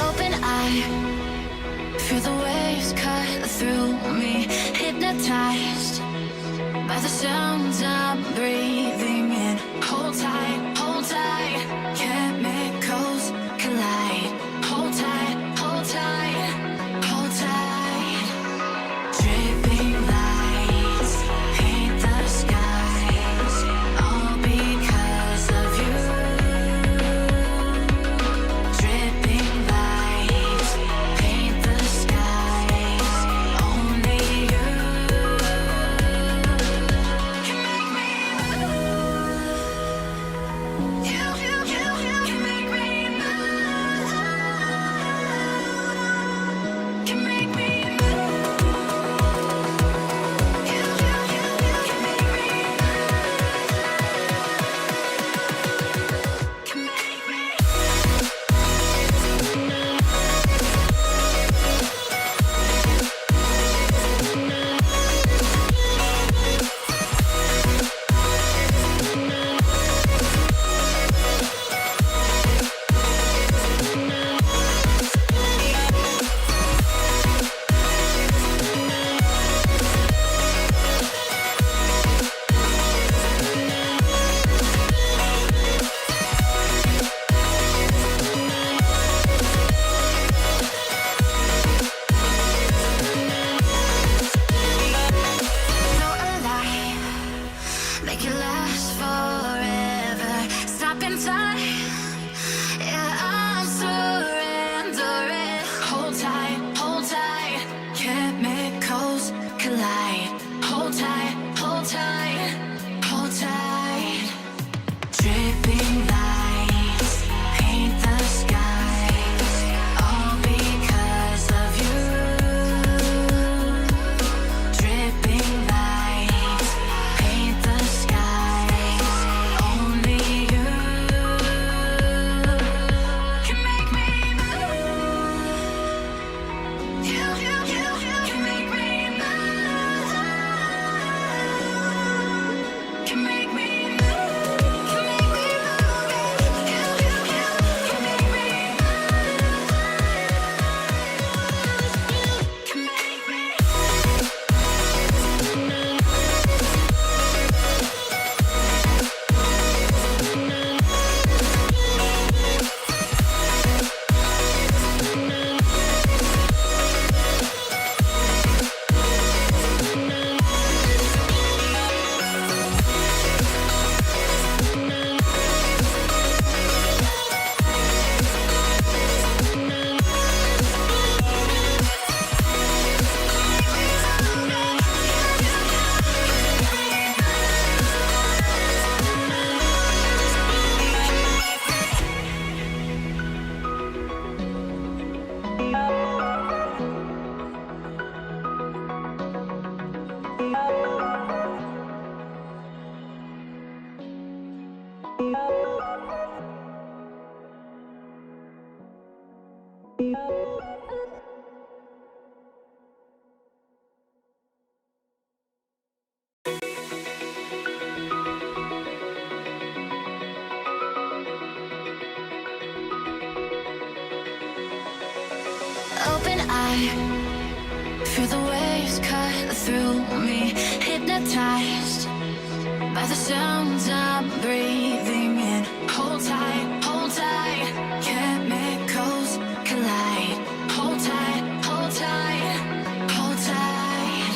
Open eye, feel the waves cut through me, hypnotized by the sounds I'm breathing in. Hold tight, chemicals collide. Hold tight, hold tight, hold tight. Dripping lights paint the skies, all because of you. Dripping lights paint the skies, only you can make me move. You can make me move. Can make me move. You can make me move. Can make me. No alive, make it last forever. Stop in time, yeah, I'm surrendering. Hold tight, chemicals collide. Hold tight, hold tight, hold tight. Dripping lights paint the skies, all because of you. Dripping lights paint the skies, only you can make me move. You can make me move. Can make me move. Can make me move. Can make me move. Can make me. Open eye, feel the waves cut through me, hypnotized by the sounds I'm breathing in. Hold tight, chemicals collide. Hold tight, hold tight, hold tight.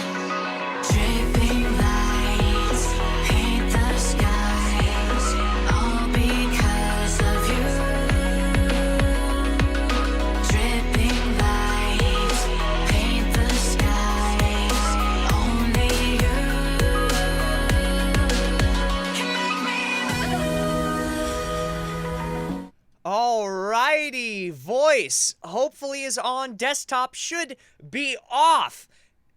Dripping lights paint the skies, all because of you. Dripping lights paint the skies, only you can make me move. Alrighty, voice hopefully is on. Desktop should be off.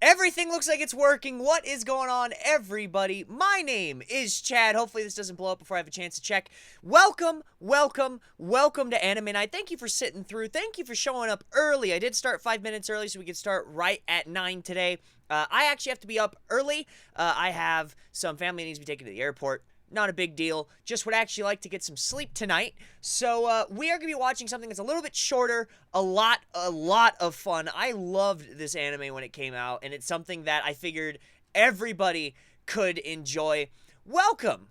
Everything looks like it's working. What is going on, everybody? My name is Chad. Hopefully this doesn't blow up before I have a chance to check. Welcome to Anime Night. Thank you for sitting through. Thank you for showing up early. I did start 5 minutes early so we could start right at 9 today. I actually have to be up early. I have some family that needs to be taken to the airport. Not a big deal. Just would actually like to get some sleep tonight. So we are going to be watching something that's a little bit shorter, a lot of fun. I loved this anime when it came out, and it's something that I figured everybody could enjoy. Welcome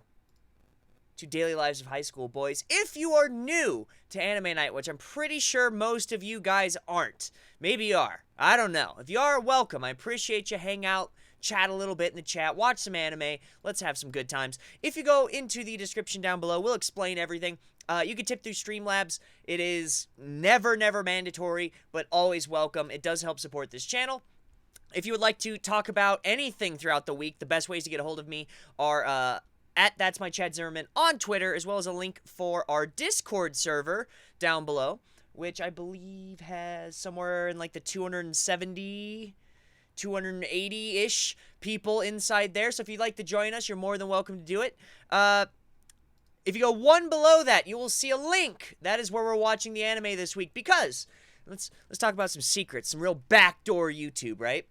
to Daily Lives of High School Boys. If you are new to Anime Night, which I'm pretty sure most of you guys aren't. Maybe you are. I don't know. If you are, welcome. I appreciate you. Hang out, chat a little bit in the chat, watch some anime. Let's have some good times. If you go into the description down below, we'll explain everything. You can tip through Streamlabs. It is never mandatory, but always welcome. It does help support this channel. If you would like to talk about anything throughout the week, the best ways to get a hold of me are at That's My Chad Zimmerman on Twitter, as well as a link for our Discord server down below, which I believe has somewhere in like the 270, 280-ish people inside there. So if you'd like to join us, you're more than welcome to do it. If you go one below that, you will see a link. That is where we're watching the anime this week, because let's talk about some secrets, some real backdoor YouTube, right?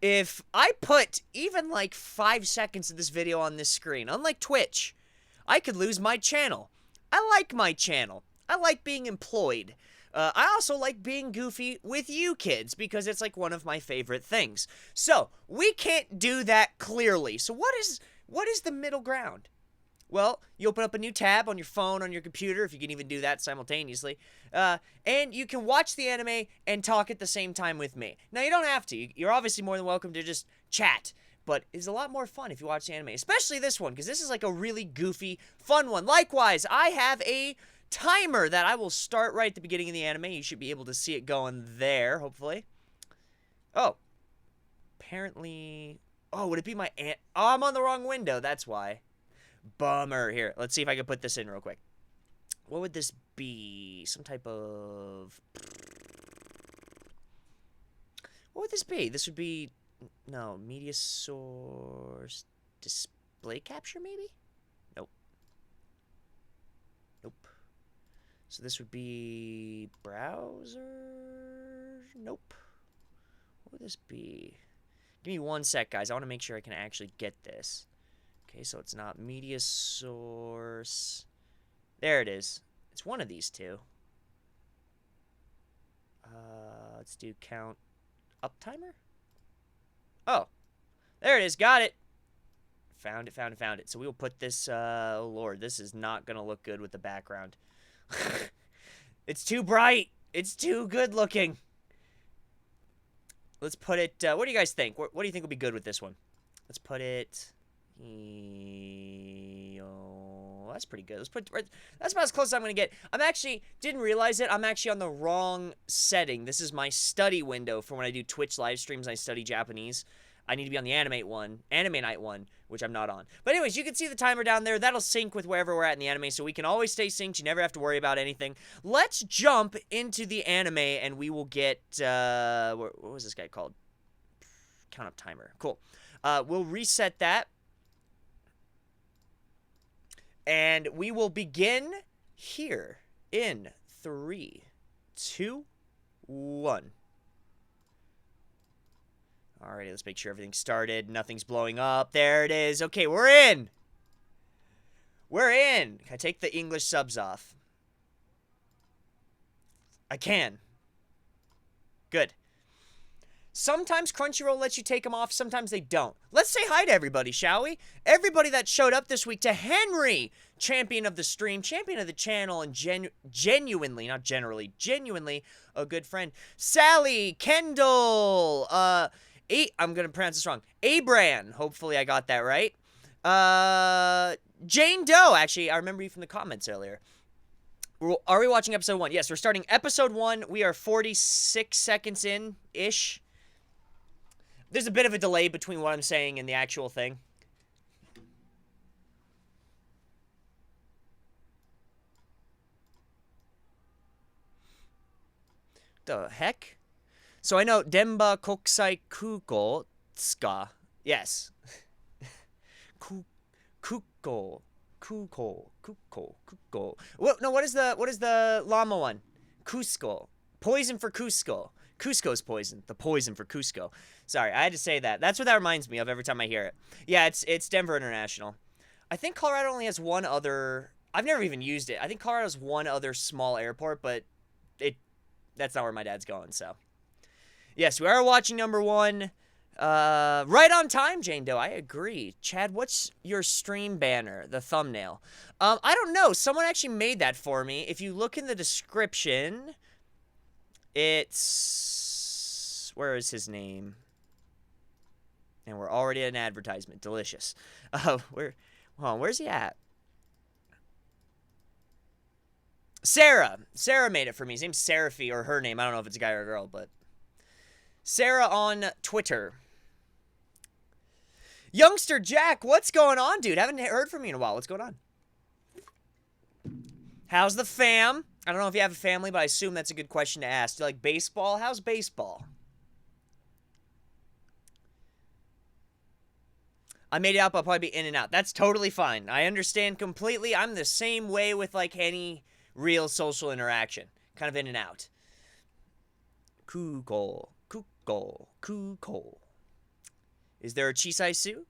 If I put even like 5 seconds of this video on this screen, unlike Twitch, I could lose my channel. I like my channel. I like being employed. I also like being goofy with you kids, because it's like one of my favorite things. So, we can't do that clearly. So what is the middle ground? Well, you open up a new tab on your phone, on your computer, if you can even do that simultaneously, and you can watch the anime and talk at the same time with me. Now, you don't have to. You're obviously more than welcome to just chat, but it's a lot more fun if you watch the anime, especially this one, because this is like a really goofy, fun one. Likewise, I have a timer that I will start right at the beginning of the anime. You should be able to see it going there, hopefully. Oh. Apparently... Oh, would it be my aunt? Oh, I'm on the wrong window, that's why. Bummer. Here, let's see if I can put this in real quick. What would this be? Some type of... What would this be? This would be... No, media source... Display capture, maybe? Nope. Nope. So this would be... Browser? Nope. What would this be? Give me 1 sec, guys. I want to make sure I can actually get this. Okay, so it's not media source. There it is. It's one of these two. Let's do count up timer. Oh, there it is. Got it. Found it. So we will put this, oh lord, this is not going to look good with the background. It's too bright. It's too good looking. Let's put it, what do you guys think? What do you think would be good with this one? Let's put it... Oh, that's pretty good. Let's put... That's about as close as I'm going to get. Didn't realize it. I'm actually on the wrong setting. This is my study window for when I do Twitch live streams and I study Japanese. I need to be on the Anime Night one, which I'm not on. But anyways, you can see the timer down there. That'll sync with wherever we're at in the anime, so we can always stay synced. You never have to worry about anything. Let's jump into the anime, and we will get... what was this guy called? Count up timer. Cool. We'll reset that. And we will begin here in 3, 2, 1. Alrighty, let's make sure everything's started. Nothing's blowing up. There it is. Okay, we're in. We're in. Can I take the English subs off? I can. Good. Sometimes Crunchyroll lets you take them off, sometimes they don't. Let's say hi to everybody, shall we? Everybody that showed up this week to Henry, champion of the stream, champion of the channel, and genuinely, not generally, genuinely a good friend. Sally, Kendall, I'm gonna pronounce this wrong. Abran, hopefully I got that right. Jane Doe, actually, I remember you from the comments earlier. Are we watching episode 1? Yes, we're starting episode 1. We are 46 seconds in-ish. There's a bit of a delay between what I'm saying and the actual thing. The heck? So I know Denba Kokusai Kuko Tsuka. Yes. Kuko. What? No, what is the llama one? Cusco. Poison for Cusco. Cusco's poison. The poison for Cusco. Sorry, I had to say that. That's what that reminds me of every time I hear it. Yeah, it's Denver International. I think Colorado only has one other. I've never even used it. I think Colorado's one other small airport, but that's not where my dad's going. So, yes, we are watching number one. Right on time, Jane Doe. I agree. Chad, what's your stream banner? The thumbnail. I don't know. Someone actually made that for me. If you look in the description, it's where is his name? And we're already at an advertisement. Delicious. Where's he at? Sarah. Sarah made it for me. His name's Seraphy, or her name. I don't know if it's a guy or a girl, but Sarah on Twitter. Youngster Jack, what's going on, dude? Haven't heard from you in a while. What's going on? How's the fam? I don't know if you have a family, but I assume that's a good question to ask. Do you like baseball? How's baseball? I made it out, but I'll probably be in and out. That's totally fine. I understand completely. I'm the same way with, like, any real social interaction. Kind of in and out. Cool. Is there a chisai-su?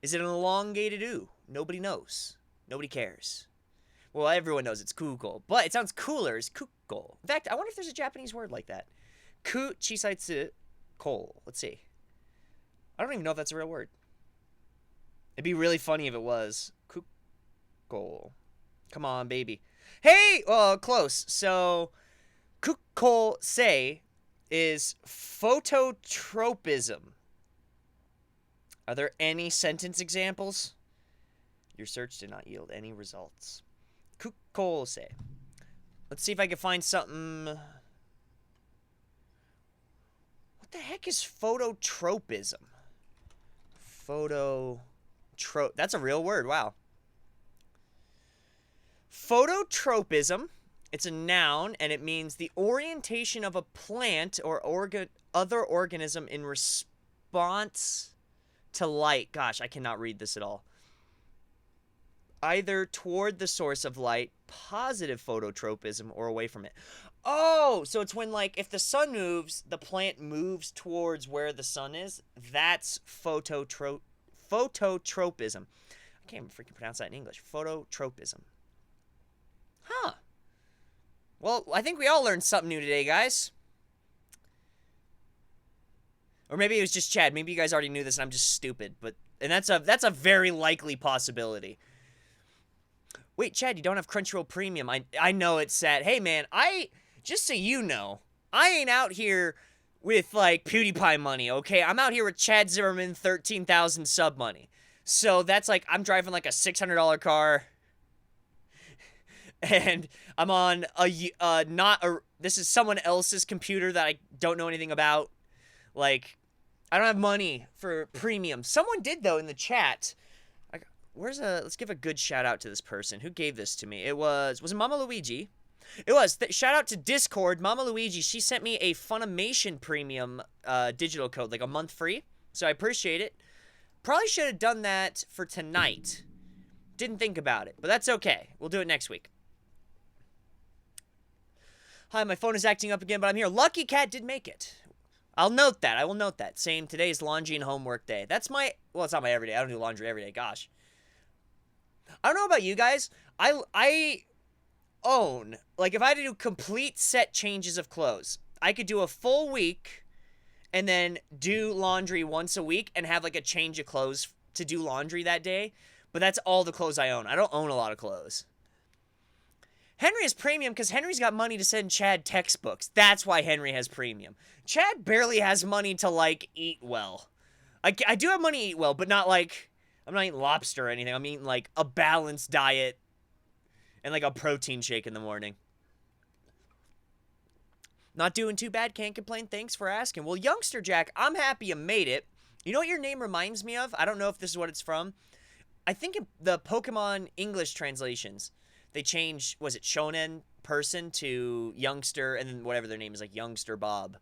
Is it an elongated u? Nobody knows. Nobody cares. Well, everyone knows it's kuko, but it sounds cooler as kuko. In fact, I wonder if there's a Japanese word like that. Ku chisai-tsu ko. Let's see. I don't even know if that's a real word. It'd be really funny if it was. Kuko. Come on, baby. Hey! Close. So, kuko sei is phototropism. Are there any sentence examples? Your search did not yield any results. Kuko sei. Let's see if I can find something. What the heck is phototropism? That's a real word. Wow. Phototropism. It's a noun, and it means the orientation of a plant or other organism in response to light. Gosh, I cannot read this at all. Either toward the source of light, positive phototropism, or away from it. Oh, so it's when, like, if the sun moves, the plant moves towards where the sun is. That's phototropism. I can't even freaking pronounce that in English. Phototropism. Huh. Well, I think we all learned something new today, guys. Or maybe it was just Chad. Maybe you guys already knew this and I'm just stupid. And that's a very likely possibility. Wait, Chad, you don't have Crunchyroll Premium. I know it's sad. Hey, man, just so you know, I ain't out here with, like, PewDiePie money, okay? I'm out here with Chad Zimmerman 13,000 sub money. So that's like, I'm driving like a $600 car. And I'm on this is someone else's computer that I don't know anything about. Like, I don't have money for premium. Someone did, though, in the chat. Let's give a good shout out to this person. Who gave this to me? Was it Mama Luigi? It was. Shout out to Discord. Mama Luigi, she sent me a Funimation premium digital code, like a month free. So I appreciate it. Probably should have done that for tonight. Didn't think about it, but that's okay. We'll do it next week. Hi, my phone is acting up again, but I'm here. Lucky Cat did make it. I'll note that. I will note that. Saying today's laundry and homework day. That's my... Well, it's not my everyday. I don't do laundry every day. Gosh. I don't know about you guys. I own... Like, if I had to do complete set changes of clothes, I could do a full week and then do laundry once a week and have, like, a change of clothes to do laundry that day. But that's all the clothes I own. I don't own a lot of clothes. Henry has premium because Henry's got money to send Chad textbooks. That's why Henry has premium. Chad barely has money to, like, eat well. I do have money to eat well, but not, like... I'm not eating lobster or anything. I'm eating, like, a balanced diet and, like, a protein shake in the morning. Not doing too bad. Can't complain. Thanks for asking. Well, Youngster Jack, I'm happy you made it. You know what your name reminds me of? I don't know if this is what it's from. I think the Pokemon English translations... They changed, was it Shonen person to Youngster, and then whatever their name is, like Youngster Bob.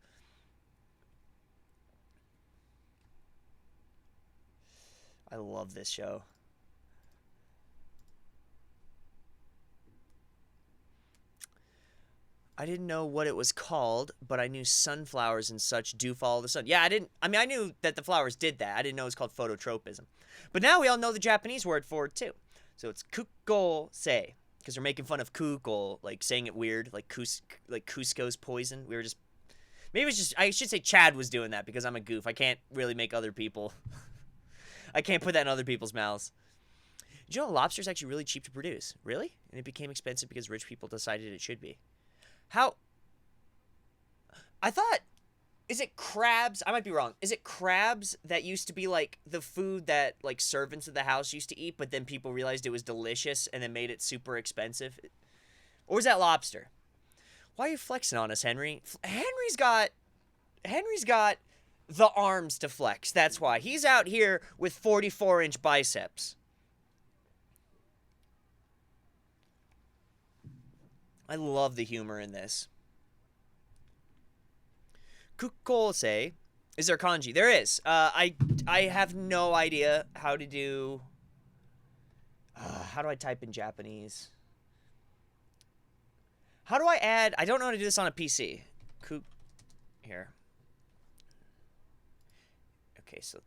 I love this show. I didn't know what it was called, but I knew sunflowers and such do follow the sun. Yeah, I knew that the flowers did that. I didn't know it was called phototropism. But now we all know the Japanese word for it, too. So it's Kukose. Because we're making fun of Kuko, like saying it weird, like Cusco's poison. We were just maybe it's just I should say Chad was doing that because I'm a goof. I can't really make other people. I can't put that in other people's mouths. Did you know lobster's actually really cheap to produce? Really? And it became expensive because rich people decided it should be. How? I thought, is it crabs? I might be wrong. Is it crabs that used to be like the food that like servants of the house used to eat, but then people realized it was delicious and then made it super expensive? Or is that lobster? Why are you flexing on us, Henry? Henry's got the arms to flex. That's why. He's out here with 44-inch biceps. I love the humor in this. Kukose. Is there kanji? There is. I have no idea how to do... how do I type in Japanese? How do I add... I don't know how to do this on a PC. Here. Okay, so...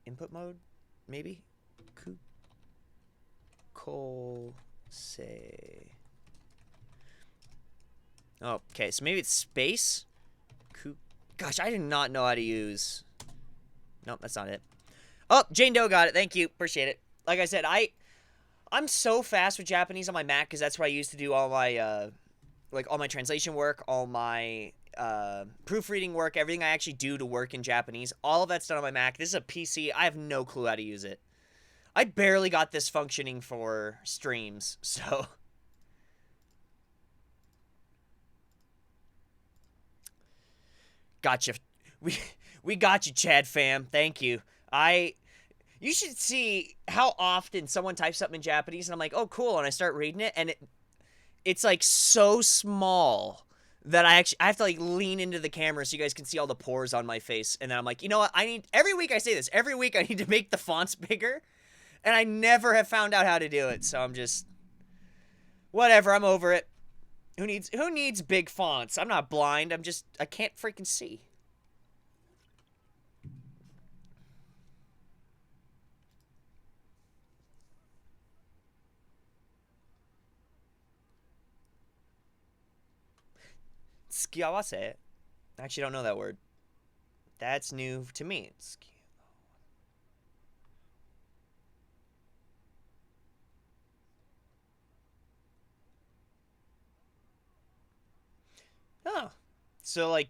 input mode? Maybe? Kukose... Oh, okay, so maybe it's space? Gosh, I did not know how to use... Nope, that's not it. Oh, Jane Doe got it. Thank you. Appreciate it. Like I said, I'm so fast with Japanese on my Mac because that's where I used to do all my, all my translation work, all my proofreading work, everything I actually do to work in Japanese. All of that's done on my Mac. This is a PC. I have no clue how to use it. I barely got this functioning for streams, so... Gotcha. We got you, Chad fam. Thank you. You should see how often someone types something in Japanese and I'm like, oh, cool. And I start reading it and it's like so small that I have to like lean into the camera so you guys can see all the pores on my face. And then I'm like, you know what? Every week I say this. Every week I need to make the fonts bigger. And I never have found out how to do it. So I'm just, whatever. I'm over it. Who needs big fonts? I'm not blind. I can't freaking see. Skiawase. I actually don't know that word. That's new to me. Oh. So, like,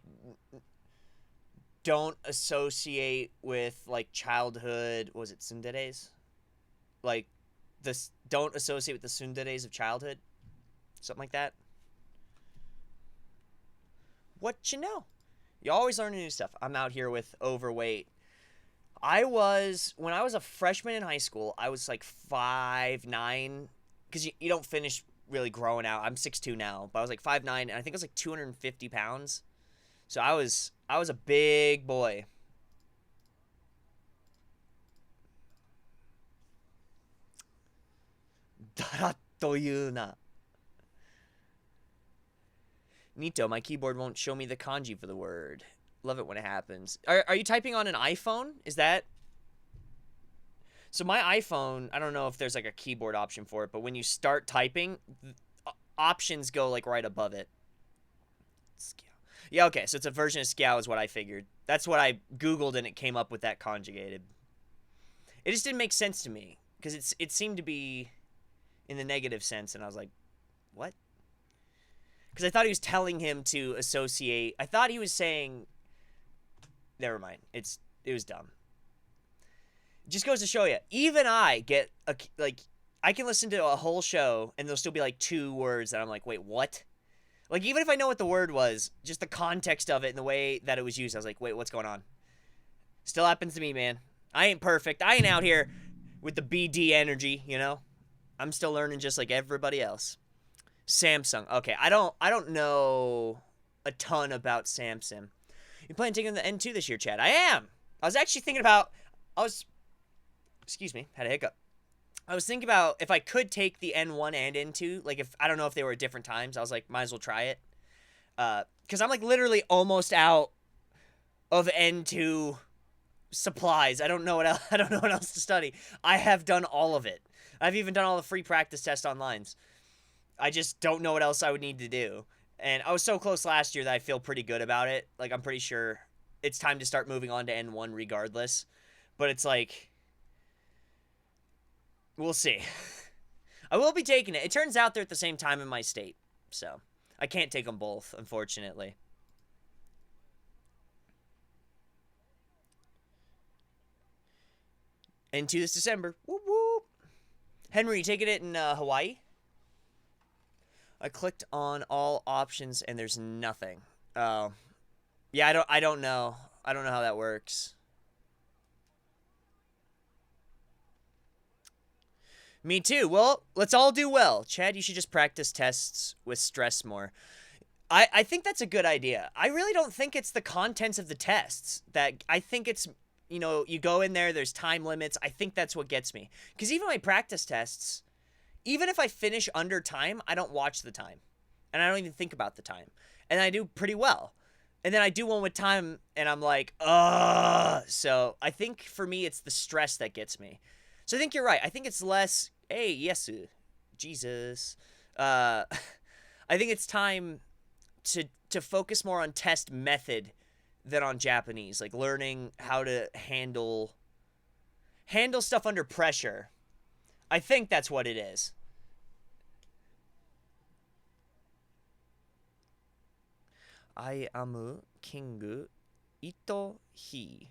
don't associate with, like, childhood... Was it tsunderes? Like, don't associate with the tsunderes of childhood? Something like that? What you know? You always learn new stuff. I'm out here with overweight. When I was a freshman in high school, I was, like, 5'9", because you don't finish... really growing out. I'm 6'2" now, but I was like 5'9", and I think I was like 250 pounds. So I was a big boy. Daratoyuna. Nito, my keyboard won't show me the kanji for the word. Love it when it happens. Are you typing on an iPhone? Is that... So my iPhone, I don't know if there's like a keyboard option for it, but when you start typing, options go like right above it. Yeah, okay, so it's a version of Scow is what I figured. That's what I Googled and it came up with that conjugated. It just didn't make sense to me because it seemed to be in the negative sense, and I was like, what? Because I thought he was telling him to associate. I thought he was saying, never mind. It was dumb. Just goes to show you, even I get I can listen to a whole show and there'll still be like 2 words that I'm like, wait, what? Like, even if I know what the word was, just the context of it and the way that it was used, I was like, wait, what's going on? Still happens to me, man. I ain't perfect. I ain't out here with the BD energy, you know? I'm still learning just like everybody else. Samsung. Okay, I don't know a ton about Samsung. You planning taking the N2 this year, Chad? I am. I was actually thinking about... Excuse me, had a hiccup. I was thinking about if I could take the N1 and N2, like if, I don't know if they were at different times, I was like, might as well try it. Because I'm like literally almost out of N2 supplies. I don't know what else, I don't know what else to study. I have done all of it. I've even done all the free practice tests online. I just don't know what else I would need to do. And I was so close last year that I feel pretty good about it. Like, I'm pretty sure it's time to start moving on to N1 regardless. But it's like, we'll see. I will be taking it. It turns out they're at the same time in my state. So, I can't take them both, unfortunately. Into this December. Whoop, whoop. Henry, you taking it in Hawaii? I clicked on all options and there's nothing. Oh. Yeah, I don't know. I don't know how that works. Me too. Well, let's all do well. Chad, you should just practice tests with stress more. I think that's a good idea. I really don't think it's the contents of the tests that I think it's, you know, you go in there, there's time limits. I think that's what gets me. Because even my practice tests, even if I finish under time, I don't watch the time. And I don't even think about the time. And I do pretty well. And then I do one with time, and I'm like, ugh. So I think for me, it's the stress that gets me. So I think you're right. I think it's less, hey, yes, Jesus. I think it's time to focus more on test method than on Japanese. Like learning how to handle stuff under pressure. I think that's what it is. I am king ito he.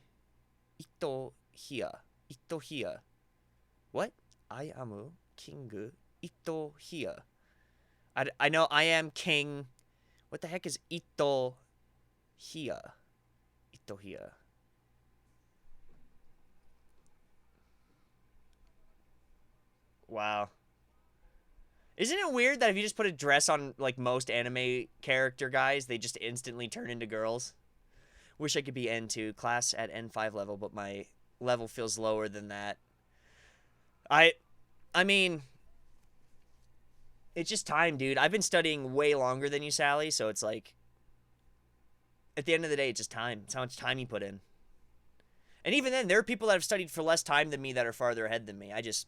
Ito here. Ito here. What? I am king ito here. I know I am king. What the heck is ito here? Ito here. Wow. Isn't it weird that if you just put a dress on, like, most anime character guys, they just instantly turn into girls? Wish I could be N2. Class at N5 level, but my level feels lower than that. I mean, it's just time, dude. I've been studying way longer than you, Sally, so it's like, at the end of the day, it's just time. It's how much time you put in. And even then, there are people that have studied for less time than me that are farther ahead than me. I just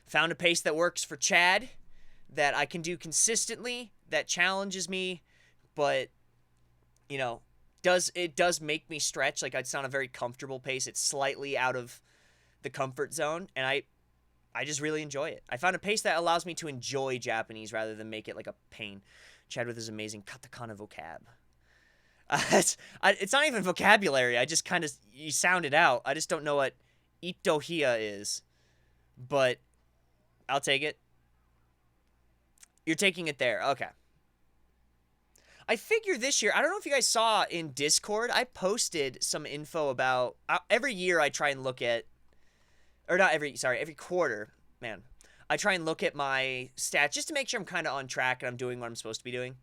found a pace that works for Chad, that I can do consistently, that challenges me, but, you know, it does make me stretch. Like, it's not a very comfortable pace. It's slightly out of the comfort zone, and I just really enjoy it. I found a pace that allows me to enjoy Japanese rather than make it like a pain. Chad with his amazing katakana vocab. It's not even vocabulary. I just kind of, you sound it out. I just don't know what itohia is, but I'll take it. You're taking it there. Okay. I figure this year, I don't know if you guys saw in Discord, I posted some info about, every year I try and look at, or not every quarter, man. I try and look at my stats just to make sure I'm kind of on track and I'm doing what I'm supposed to be doing.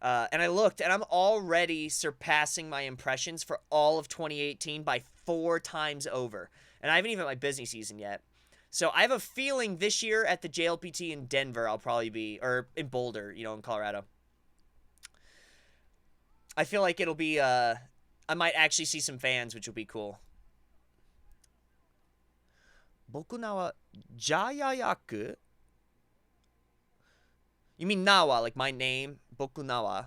And I looked, and I'm already surpassing my impressions for all of 2018 by 4 times over. And I haven't even had my busy season yet. So I have a feeling this year at the JLPT in Denver, I'll probably be, or in Boulder, you know, in Colorado. I feel like it'll be, I might actually see some fans, which will be cool. Boku nawa Jayayaku. You mean Nawa, like my name? Boku nawa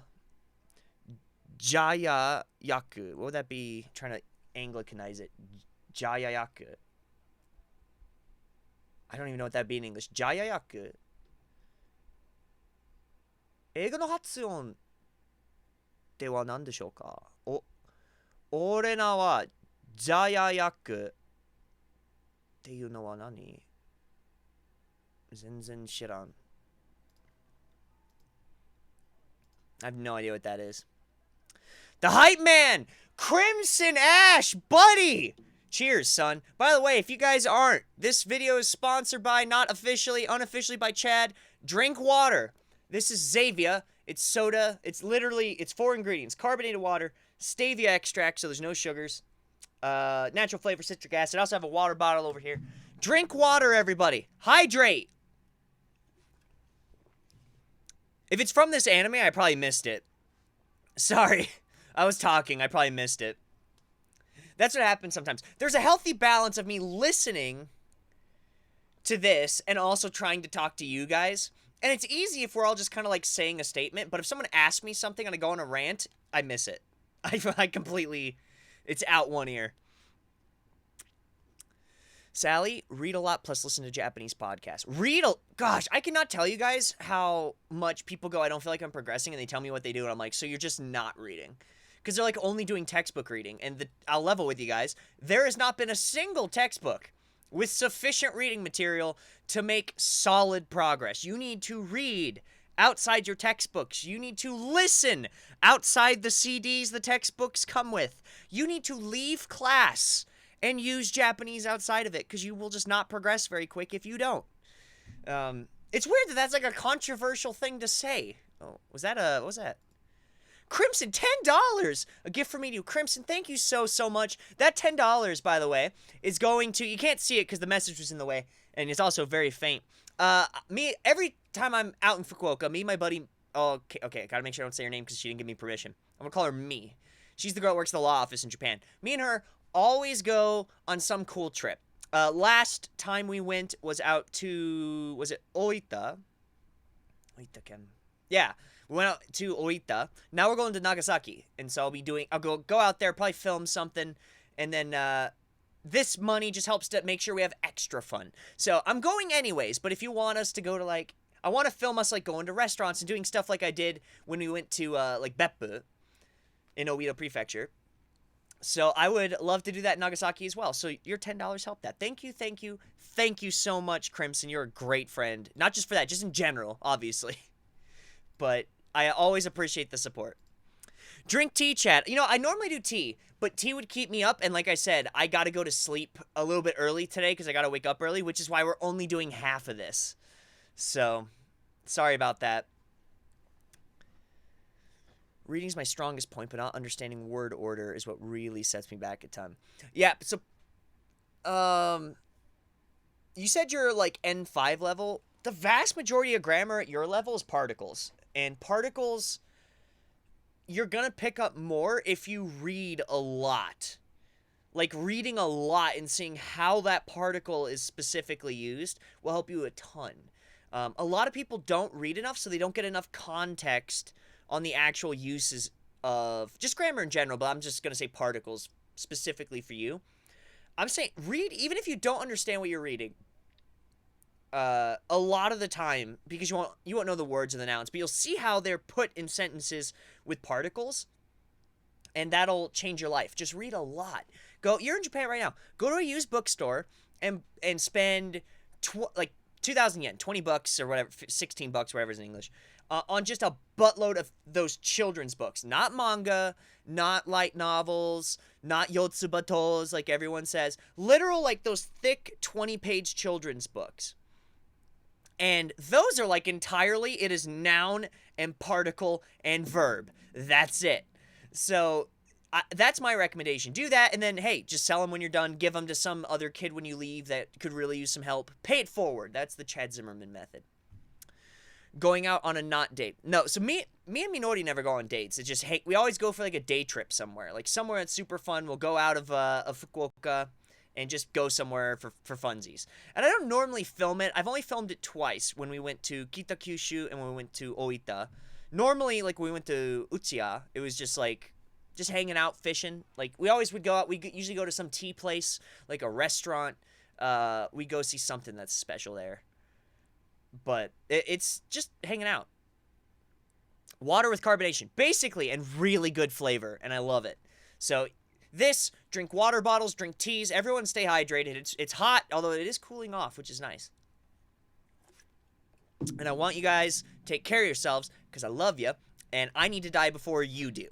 Jayayaku. What would that be? I'm trying to Anglicanize it. Jayayaku. I don't even know what that'd be in English. Jayayaku. 英語の発音では何でしょうか？俺らはジャヤヤクっていうのは何？全然知らん。I have no idea what that is. The Hype Man! Crimson Ash! Buddy! Cheers, son. By the way, if you guys aren't, this video is sponsored by, not officially, unofficially by Chad. Drink water. This is Xavia. It's soda. It's 4 ingredients. Carbonated water, stevia extract, so there's no sugars, natural flavor, citric acid. I also have a water bottle over here. Drink water, everybody. Hydrate. If it's from this anime, I probably missed it. Sorry. I was talking. I probably missed it. That's what happens sometimes. There's a healthy balance of me listening to this and also trying to talk to you guys. And it's easy if we're all just kind of like saying a statement, but if someone asks me something and I go on a rant, I miss it. I completely, it's out one ear. Sally, read a lot plus listen to Japanese podcasts. Gosh, I cannot tell you guys how much people go, I don't feel like I'm progressing, and they tell me what they do, and I'm like, so you're just not reading. Because they're like only doing textbook reading, and I'll level with you guys, there has not been a single textbook with sufficient reading material to make solid progress. You need to read outside your textbooks. You need to listen outside the CDs the textbooks come with. You need to leave class and use Japanese outside of it, because you will just not progress very quick if you don't. It's weird that that's like a controversial thing to say. Oh, what was that? Crimson, $10! A gift from me to you. Crimson, thank you so much. That $10, by the way, is going to, you can't see it because the message was in the way, and it's also very faint. Every time I'm out in Fukuoka, me and my buddy, okay, I gotta make sure I don't say her name because she didn't give me permission. I'm gonna call her Me. She's the girl that works in the law office in Japan. Me and her always go on some cool trip. Last time we went was out to, was it Oita? Oita-ken. Yeah, we went out to Oita. Now we're going to Nagasaki, and so I'll go out there, probably film something, and then this money just helps to make sure we have extra fun. So I'm going anyways, but if you want us to go to like, I want to film us like going to restaurants and doing stuff like I did when we went to like Beppu in Oita Prefecture. So I would love to do that in Nagasaki as well. So your $10 helped that. Thank you so much, Crimson. You're a great friend. Not just for that, just in general, obviously. But I always appreciate the support. Drink tea, chat. You know, I normally do tea, but tea would keep me up. And like I said, I got to go to sleep a little bit early today because I got to wake up early, which is why we're only doing half of this. So, sorry about that. Reading's my strongest point, but not understanding word order is what really sets me back a ton. Yeah, so, you said you're like N5 level. The vast majority of grammar at your level is particles. And particles, you're gonna pick up more if you read a lot. Like, reading a lot and seeing how that particle is specifically used will help you a ton. A lot of people don't read enough, so they don't get enough context on the actual uses of just grammar in general, but I'm just going to say particles specifically for you. I'm saying read, even if you don't understand what you're reading, a lot of the time, because you won't know the words and the nouns, but you'll see how they're put in sentences with particles, and that'll change your life. Just read a lot. You're in Japan right now. Go to a used bookstore and spend like 2,000 yen, 20 bucks or whatever, 16 bucks, whatever is in English, on just a buttload of those children's books. Not manga, not light novels, not yotsubatos like everyone says. Literal, like those thick 20-page children's books. And those are like entirely, it is noun and particle and verb. That's it. So that's my recommendation. Do that, and then, hey, just sell them when you're done. Give them to some other kid when you leave that could really use some help. Pay it forward. That's the Chad Zimmerman method. Going out on a not date. No, so me and Minori never go on dates. It's just, hey, we always go for like a day trip somewhere. Like somewhere that's super fun. We'll go out of Fukuoka and just go somewhere for funsies. And I don't normally film it. I've only filmed it twice, when we went to Kitakyushu and when we went to Oita. Normally, like when we went to Utsuya, it was just like, just hanging out, fishing. Like, we always would go out. We usually go to some tea place, like a restaurant. We go see something that's special there. But it's just hanging out. Water with carbonation, basically, and really good flavor, and I love it. So, drink water bottles, drink teas. Everyone stay hydrated. It's hot, although it is cooling off, which is nice. And I want you guys to take care of yourselves, because I love you, and I need to die before you do.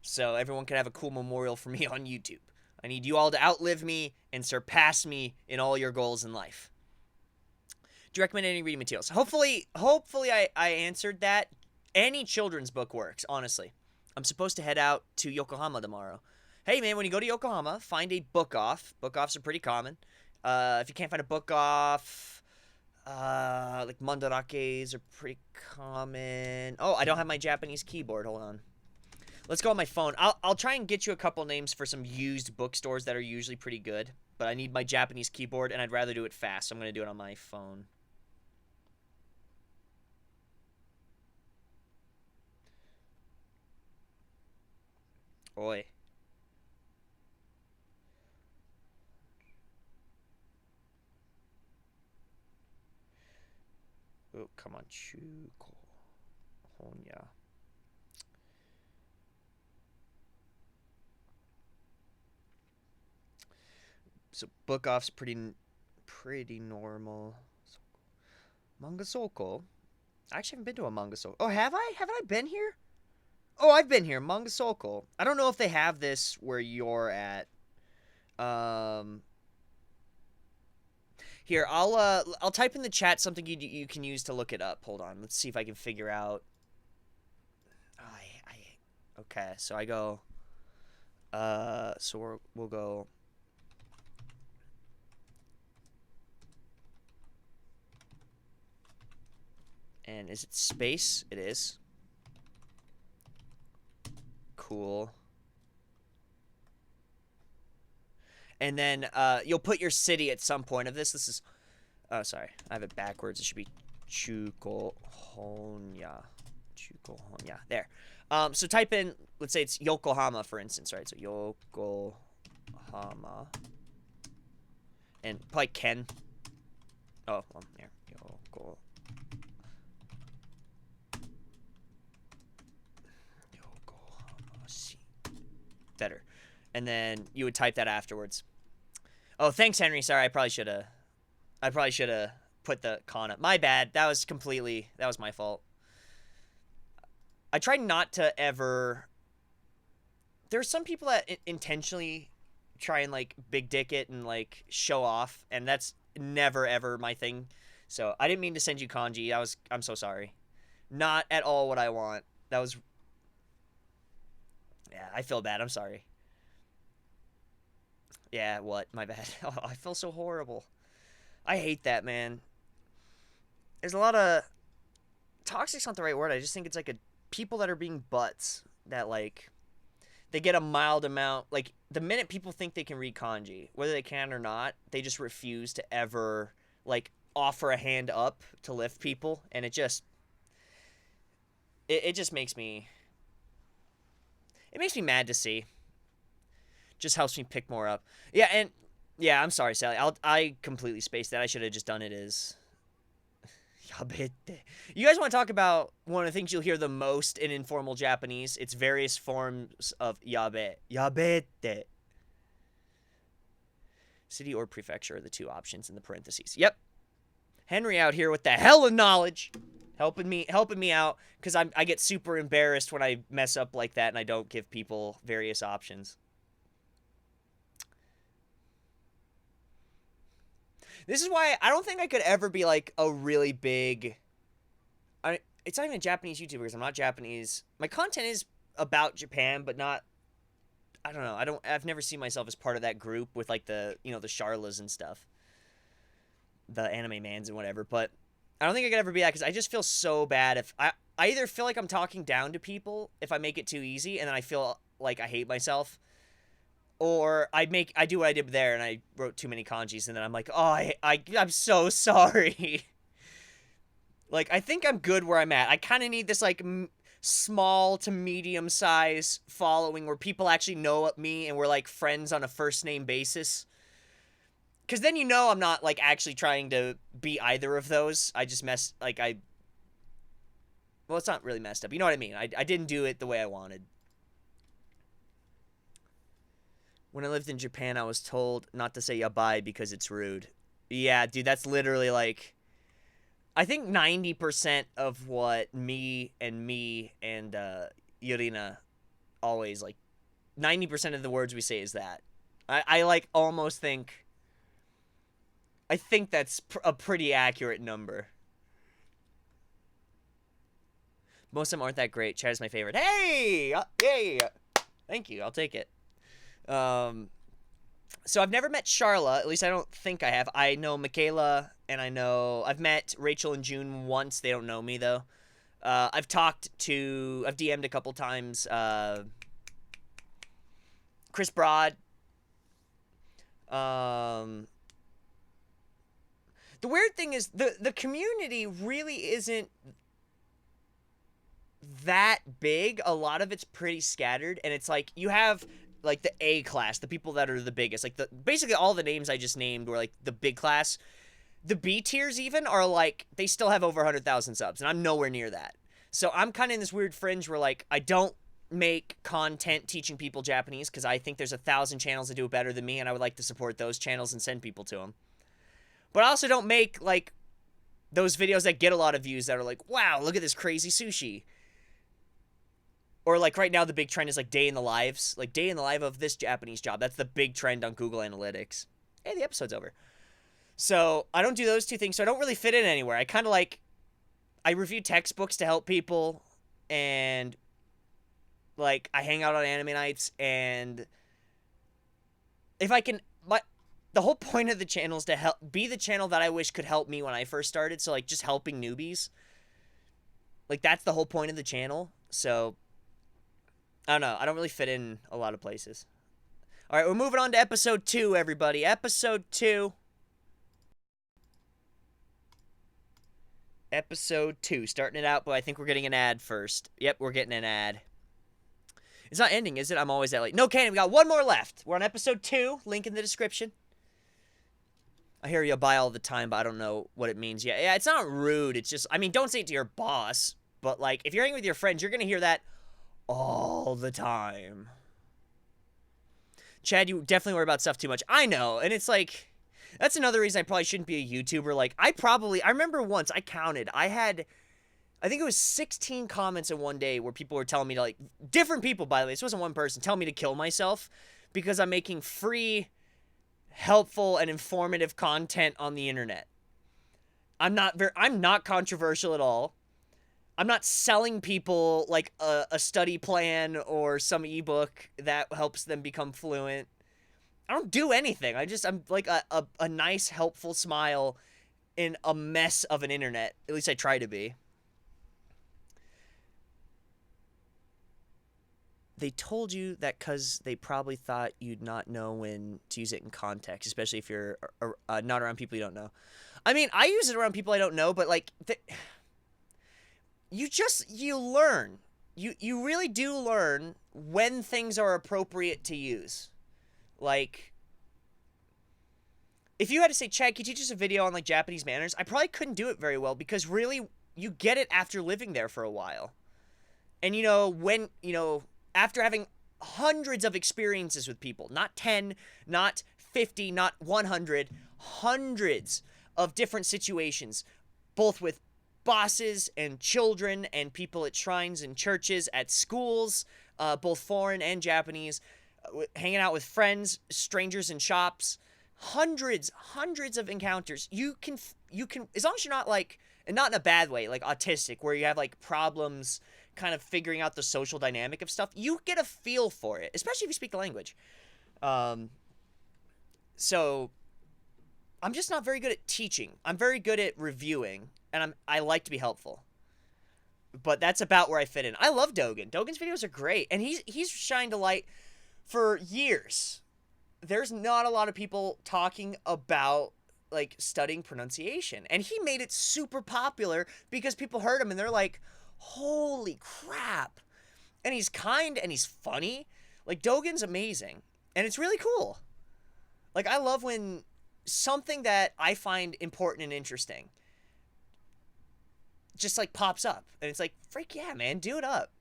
So everyone can have a cool memorial for me on YouTube. I need you all to outlive me and surpass me in all your goals in life. Do you recommend any reading materials? Hopefully I answered that. Any children's book works, honestly. I'm supposed to head out to Yokohama tomorrow. Hey, man, when you go to Yokohama, find a book off. Book offs are pretty common. If you can't find a book off, like mandarakes are pretty common. Oh, I don't have my Japanese keyboard. Hold on. Let's go on my phone. I'll try and get you a couple names for some used bookstores that are usually pretty good. But I need my Japanese keyboard, and I'd rather do it fast, so I'm going to do it on my phone. Oi. Oh, come on. Chuko. Honya. So book off's pretty normal. Manga Soko. I actually haven't been to a Manga Soko. Oh, have I? Haven't I been here? Oh, I've been here. Manga Soko. I don't know if they have this where you're at. Here, I'll type in the chat something you can use to look it up. Hold on. Let's see if I can figure out. Okay, so I go. So we'll go. And is it space? It is. Cool. And then you'll put your city at some point of this. This is... Oh, sorry. I have it backwards. It should be Chukohonya. Chukohonya. There. So type in... Let's say it's Yokohama, for instance, right? So Yokohama. And probably Ken. Oh, well, there. Yokohama. Better. And then you would type that afterwards. Oh, thanks, Henry. Sorry, I probably should have put the con up. My bad. That was my fault. I try not to ever... There's some people that intentionally try and, like, big dick it and, like, show off, and that's never, ever my thing. So, I didn't mean to send you kanji. I'm so sorry. Not at all what I want. That was... Yeah, I feel bad. I'm sorry. Yeah, what? My bad. Oh, I feel so horrible. I hate that, man. There's a lot of... Toxic's not the right word. I just think it's like people that are being butts. That, like... They get a mild amount... Like, the minute people think they can read kanji, whether they can or not, they just refuse to ever, like, offer a hand up to lift people. And it just... It just makes me... It makes me mad to see. Just helps me pick more up. Yeah, and... Yeah, I'm sorry, Sally. I completely spaced that. I should have just done it as... Yabete. You guys want to talk about one of the things you'll hear the most in informal Japanese? It's various forms of yabe. Yabete. City or prefecture are the two options in the parentheses. Yep. Henry out here with the hell of knowledge. Helping me out, because I get super embarrassed when I mess up like that and I don't give people various options. This is why I don't think I could ever be like a really big... It's not even a Japanese YouTuber because I'm not Japanese. My content is about Japan, but not... I don't know. I've never seen myself as part of that group with like the, the Charlas and stuff. The anime mans and whatever, but... I don't think I could ever be that because I just feel so bad if I either feel like I'm talking down to people if I make it too easy and then I feel like I hate myself, or I do what I did there and I wrote too many kanjis and then I'm like, oh, I'm so sorry. Like, I think I'm good where I'm at. I kind of need this like small to medium size following where people actually know me and we're like friends on a first name basis. Because then I'm not, like, actually trying to be either of those. I just well, it's not really messed up. You know what I mean? I didn't do it the way I wanted. When I lived in Japan, I was told not to say yabai because it's rude. Yeah, dude, that's literally, like... I think 90% of what me and Yurina always, like... 90% of the words we say is that. I like, almost think... I think that's a pretty accurate number. Most of them aren't that great. Chat is my favorite. Hey! Yay! Thank you. I'll take it. So I've never met Charla. At least I don't think I have. I know Michaela, and I've met Rachel and June once. They don't know me, though. I've DM'd a couple times, Chris Broad. The weird thing is the community really isn't that big. A lot of it's pretty scattered, and it's like you have like the A class, the people that are the biggest, like basically all the names I just named were like the big class. The B tiers even are like they still have over 100,000 subs, and I'm nowhere near that. So I'm kind of in this weird fringe where like I don't make content teaching people Japanese because I think there's 1,000 channels that do it better than me, and I would like to support those channels and send people to them. But I also don't make like those videos that get a lot of views that are like, wow, look at this crazy sushi. Or like right now the big trend is like day in the lives, like day in the life of this Japanese job. That's the big trend on Google Analytics. Hey, the episode's over. So I don't do those two things, so I don't really fit in anywhere. I kind of like, I review textbooks to help people, and like I hang out on anime nights, and if I can, the whole point of the channel is to be the channel that I wish could help me when I first started. So like just helping newbies. Like that's the whole point of the channel. So I don't know. I don't really fit in a lot of places. All right, we're moving on to episode 2, everybody. Episode 2. Episode 2. Starting it out, but I think we're getting an ad first. Yep, we're getting an ad. It's not ending, is it? I'm always that late. No, Cannon, we got one more left. We're on episode 2. Link in the description. I hear you buy all the time, but I don't know what it means yet. Yeah, it's not rude. It's just, I mean, don't say it to your boss. But, like, if you're hanging with your friends, you're going to hear that all the time. Chad, you definitely worry about stuff too much. I know, and it's like, that's another reason I probably shouldn't be a YouTuber. Like, I remember once, I counted, I think it was 16 comments in one day where people were telling me to, like, different people, by the way, this wasn't one person, telling me to kill myself because I'm making free, helpful, and informative content on the internet. I'm not controversial at all. I'm not selling people like a study plan or some ebook that helps them become fluent. I don't do anything. I'm like a nice, helpful smile in a mess of an internet. At least I try to be. They told you that because they probably thought you'd not know when to use it in context, especially if you're not around people you don't know. I mean, I use it around people I don't know, but like... You learn. You really do learn when things are appropriate to use. Like, if you had to say, Chad, could you teach us a video on, like, Japanese manners? I probably couldn't do it very well because really, you get it after living there for a while. And, after having hundreds of experiences with people, not 10, not 50, not 100, hundreds of different situations, both with bosses and children and people at shrines and churches, at schools, both foreign and Japanese, hanging out with friends, strangers in shops, hundreds of encounters. You can, as long as you're not like, and not in a bad way, like autistic, where you have like problems kind of figuring out the social dynamic of stuff, you get a feel for it, especially if you speak the language. So I'm just not very good at teaching. I'm very good at reviewing, and I like to be helpful. But that's about where I fit in. I love Dogen. Dogen's videos are great, and he's shined a light for years. There's not a lot of people talking about like studying pronunciation, and he made it super popular because people heard him and they're like, "Holy crap!" And he's kind and he's funny. Like, Dogen's amazing, and it's really cool. Like, I love when something that I find important and interesting just like pops up, and it's like, freak yeah, man, do it up.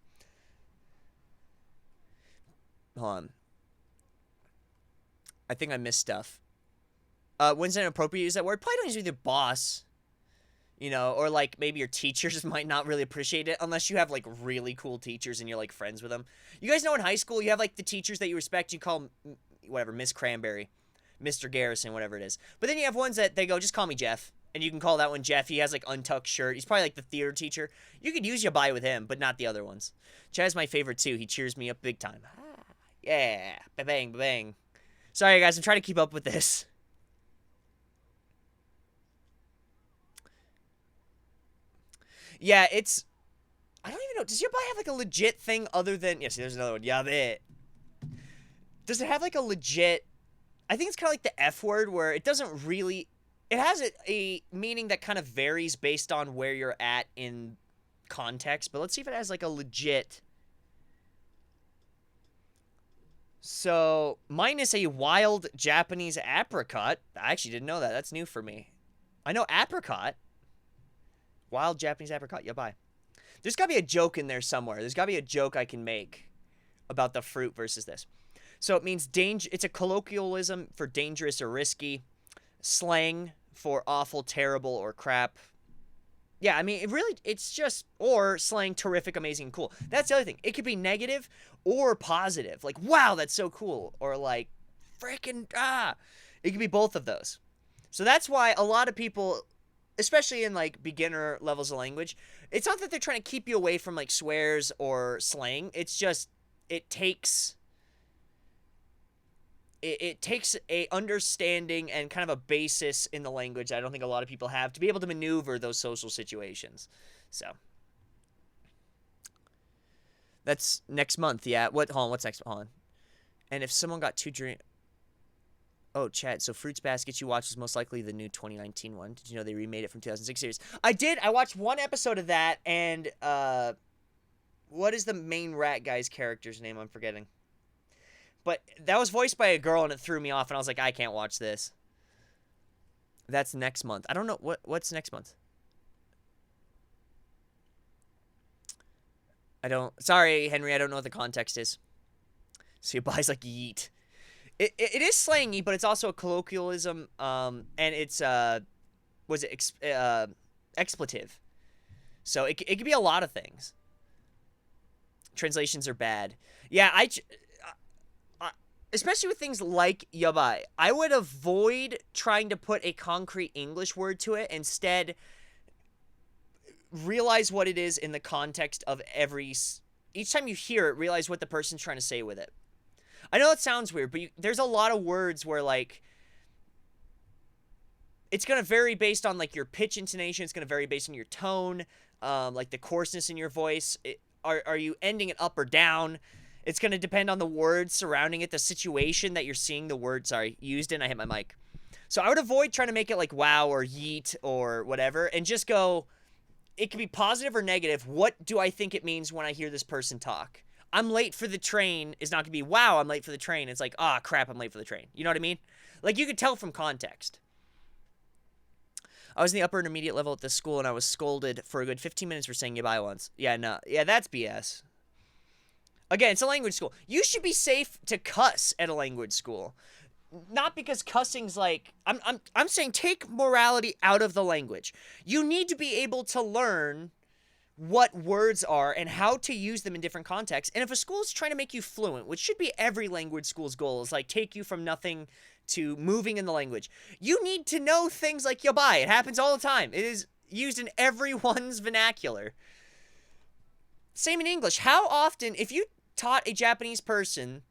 Hold on, I think I missed stuff. When's it inappropriate to use that word? Probably don't use it with your boss, or like maybe your teachers might not really appreciate it unless you have like really cool teachers and you're like friends with them. You guys know in high school you have like the teachers that you respect, you call them whatever, Miss Cranberry, Mr. Garrison, whatever it is. But then you have ones that they go, just call me Jeff. And you can call that one Jeff. He has like untucked shirt. He's probably like the theater teacher. You could use yabai with him, but not the other ones. Chad's my favorite too. He cheers me up big time. Ah, yeah. Ba-bang, ba-bang. Sorry guys, I'm trying to keep up with this. Yeah, it's I don't even know. Does Yabai have like a legit thing other than? Yes, there's another one. Yabe. Does it have like a legit? I think it's kind of like the F word where it doesn't really. It has a meaning that kind of varies based on where you're at in context. But let's see if it has like a legit. So, minus a wild Japanese apricot. I actually didn't know that. That's new for me. I know apricot. Wild Japanese apricot. Yabai. There's got to be a joke in there somewhere. There's got to be a joke I can make about the fruit versus this. So it means danger. It's a colloquialism for dangerous or risky. Slang for awful, terrible, or crap. Yeah, I mean, it's just, or slang terrific, amazing, cool. That's the other thing. It could be negative or positive. Like, wow, that's so cool. Or like, freaking, ah. It could be both of those. So that's why a lot of people, especially in like beginner levels of language, it's not that they're trying to keep you away from like swears or slang. It's just, it takes a understanding and kind of a basis in the language I don't think a lot of people have to be able to maneuver those social situations. So that's next month. Yeah. Hold on. What's next? Hold on. And if someone got 2 dreams. Oh, chat. So Fruits Basket you watched is most likely the new 2019 one. Did you know they remade it from 2006 series? I did. I watched one episode of that, and what is the main rat guy's character's name? I'm forgetting. But that was voiced by a girl, and it threw me off, and I was like, I can't watch this. That's next month. I don't know. What's next month? I don't... Sorry, Henry, I don't know what the context is. So he buys, like, yeet. It is slangy, but it's also a colloquialism, and it's, expletive. So it could be a lot of things. Translations are bad. Yeah, especially with things like yabai, I would avoid trying to put a concrete English word to it. Instead, realize what it is in the context of each time you hear it, realize what the person's trying to say with it. I know it sounds weird, but there's a lot of words where, like, it's going to vary based on, like, your pitch intonation. It's going to vary based on your tone, like the coarseness in your voice. Are you ending it up or down? It's going to depend on the words surrounding it, the situation that you're seeing the word, used in. I hit my mic. So I would avoid trying to make it like wow or yeet or whatever, and just go, it could be positive or negative. What do I think it means when I hear this person talk? I'm late for the train is not going to be, wow, I'm late for the train. It's like, ah, crap, I'm late for the train. You know what I mean? Like, you could tell from context. I was in the upper intermediate level at this school, and I was scolded for a good 15 minutes for saying goodbye once. Yeah, no. Yeah, that's BS. Again, it's a language school. You should be safe to cuss at a language school. Not because cussing's like... I'm saying take morality out of the language. You need to be able to learn what words are and how to use them in different contexts. And if a school is trying to make you fluent, which should be every language school's goal, is like take you from nothing to moving in the language, you need to know things like yabai. It happens all the time. It is used in everyone's vernacular. Same in English. How often, if you taught a Japanese person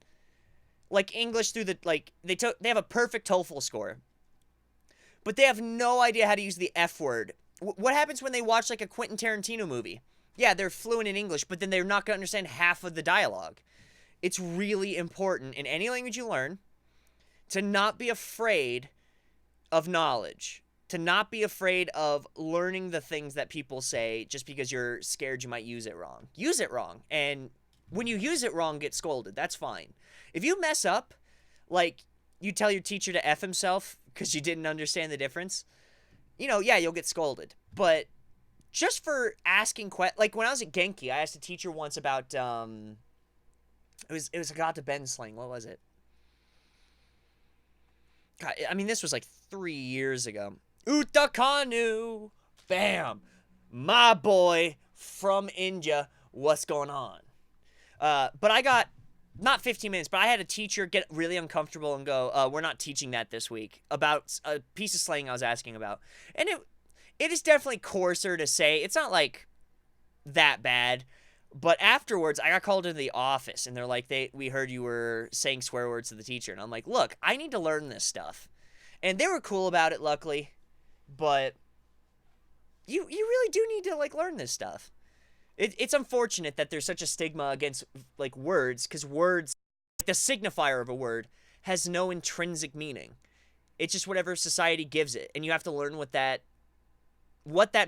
like English through the, like, they have a perfect TOEFL score, but they have no idea how to use the F word. What happens when they watch like a Quentin Tarantino movie? Yeah, they're fluent in English, but then they're not going to understand half of the dialogue. It's really important in any language you learn to not be afraid of knowledge, to not be afraid of learning the things that people say just because you're scared you might use it wrong. Use it wrong, and when you use it wrong, get scolded. That's fine. If you mess up, like you tell your teacher to F himself because you didn't understand the difference, you know, yeah, you'll get scolded. But just for asking like when I was at Genki, I asked a teacher once about it was a God to Ben slang. What was it? God, I mean, this was like 3 years ago. Utakanu, bam, my boy from India. What's going on? But I got not 15 minutes, but I had a teacher get really uncomfortable and go, we're not teaching that this week, about a piece of slang I was asking about. And it is definitely coarser to say. It's not like that bad. But afterwards, I got called into the office, and they're like, we heard you were saying swear words to the teacher. And I'm like, look, I need to learn this stuff. And they were cool about it, luckily. But you really do need to, like, learn this stuff. It's unfortunate that there's such a stigma against like words, because words, the signifier of a word, has no intrinsic meaning. It's just whatever society gives it, and you have to learn what that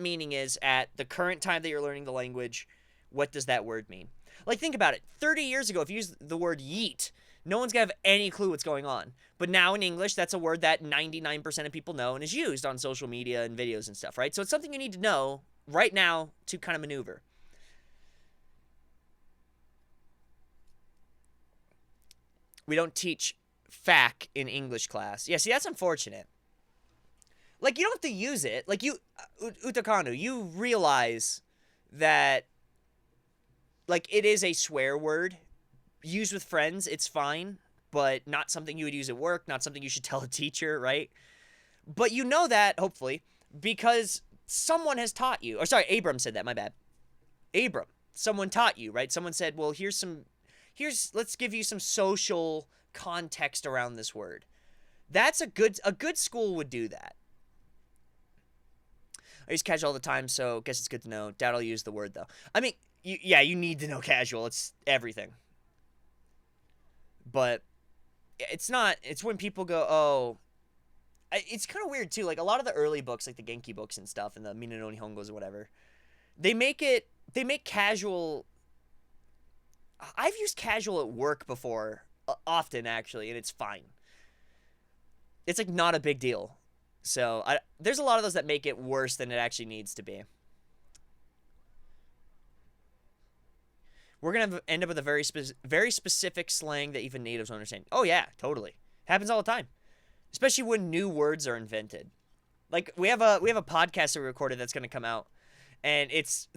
meaning is at the current time that you're learning the language. What does that word mean? Like, think about it. 30 years ago, if you use the word yeet, no one's gonna have any clue what's going on. But now in English, that's a word that 99% of people know and is used on social media and videos and stuff, right? So it's something you need to know right now to kind of maneuver. We don't teach fac in English class. Yeah, see, that's unfortunate. Like, you don't have to use it. Like, Utakanu, you realize that, like, it is a swear word. Used with friends, it's fine, but not something you would use at work, not something you should tell a teacher, right? But you know that, hopefully, because someone has taught you. Or, sorry, Abram said that, my bad. Abram, someone taught you, right? Someone said, well, let's give you some social context around this word. That's a good school would do that. I use casual all the time, so I guess it's good to know. Dad will use the word, though. I mean, you need to know casual. It's everything. But it's not, it's when people go, oh, it's kind of weird, too. Like, a lot of the early books, like the Genki books and stuff, and the Mina no Nihongos or whatever, they make casual. I've used casual at work before, often, actually, and it's fine. It's, like, not a big deal. So, there's a lot of those that make it worse than it actually needs to be. We're going to end up with a very specific slang that even natives don't understand. Oh, yeah, totally. Happens all the time. Especially when new words are invented. Like, we have a podcast that we recorded that's going to come out. And it's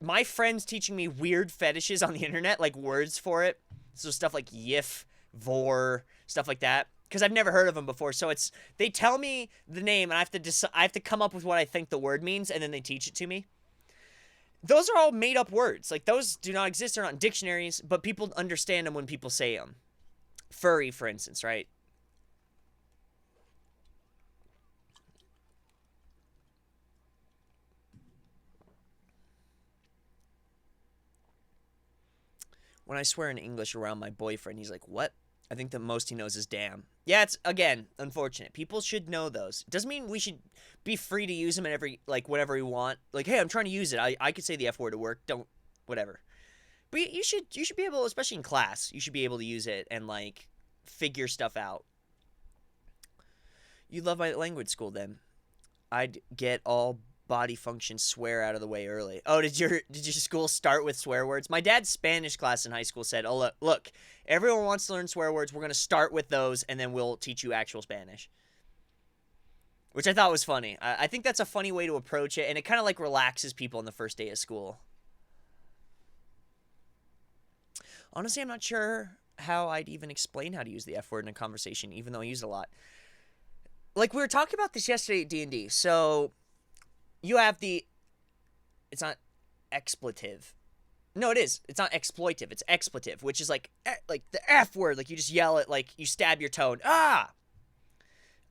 my friends teaching me weird fetishes on the internet, like words for it. So stuff like yif, vor, stuff like that. Because I've never heard of them before. So they tell me the name, and I have to come up with what I think the word means, and then they teach it to me. Those are all made-up words. Like, those do not exist. They're not in dictionaries, but people understand them when people say them. Furry, for instance, right? When I swear in English around my boyfriend, he's like, what? I think the most he knows is damn. Yeah, it's, again, unfortunate. People should know those. It doesn't mean we should be free to use them in whatever we want. Like, hey, I'm trying to use it. I could say the F word at work. Don't, whatever. But you should be able, especially in class, you should be able to use it and, like, figure stuff out. You love my language school, then. I'd get all body function swear out of the way early. Oh, did your school start with swear words? My dad's Spanish class in high school said, oh, look, everyone wants to learn swear words. We're going to start with those, and then we'll teach you actual Spanish. Which I thought was funny. I think that's a funny way to approach it, and it kind of, like, relaxes people on the first day of school. Honestly, I'm not sure how I'd even explain how to use the F word in a conversation, even though I use it a lot. Like, we were talking about this yesterday at D&D, so you have it's not expletive. No, it is. It's not exploitive. It's expletive, which is like the F word. Like, you just yell it, like, you stab your toe. Ah!